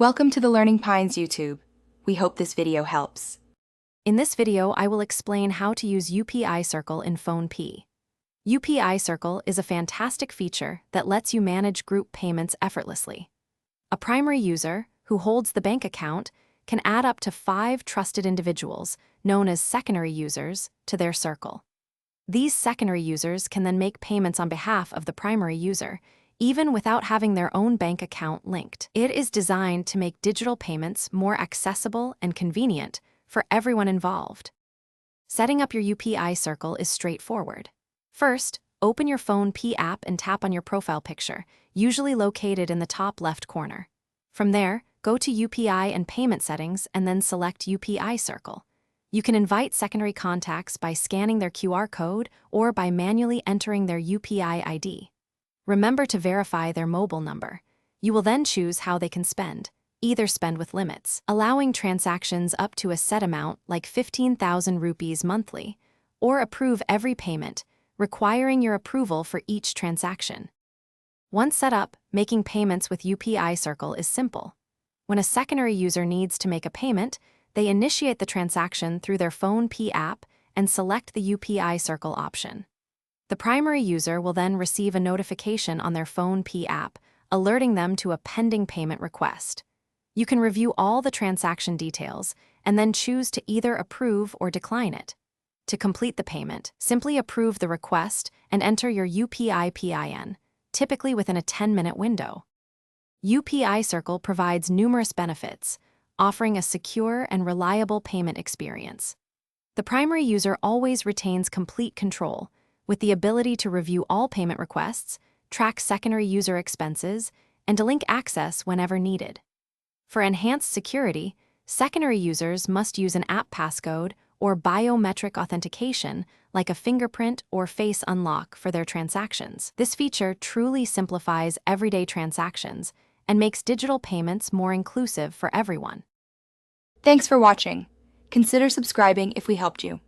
Welcome to the Learning Pines YouTube. We hope this video helps. In this video, I will explain how to use UPI Circle in PhonePe. UPI Circle is a fantastic feature that lets you manage group payments effortlessly. A primary user, who holds the bank account, can add up to 5 trusted individuals, known as secondary users, to their circle. These secondary users can then make payments on behalf of the primary user, even without having their own bank account linked. It is designed to make digital payments more accessible and convenient for everyone involved. Setting up your UPI Circle is straightforward. First, open your PhonePe app and tap on your profile picture, usually located in the top left corner. From there, go to UPI and Payment Settings and then select UPI Circle. You can invite secondary contacts by scanning their QR code or by manually entering their UPI ID. Remember to verify their mobile number. You will then choose how they can spend. Either spend with limits, allowing transactions up to a set amount like 15,000 rupees monthly, or approve every payment, requiring your approval for each transaction. Once set up, making payments with UPI Circle is simple. When a secondary user needs to make a payment, they initiate the transaction through their PhonePe app and select the UPI Circle option. The primary user will then receive a notification on their PhonePe app, alerting them to a pending payment request. You can review all the transaction details and then choose to either approve or decline it. To complete the payment, simply approve the request and enter your UPI PIN, typically within a 10-minute window. UPI Circle provides numerous benefits, offering a secure and reliable payment experience. The primary user always retains complete control, with the ability to review all payment requests, track secondary user expenses, and to link access whenever needed. For enhanced security, secondary users must use an app passcode or biometric authentication like a fingerprint or face unlock for their transactions. This feature truly simplifies everyday transactions and makes digital payments more inclusive for everyone. Thanks for watching. Consider subscribing if we helped you.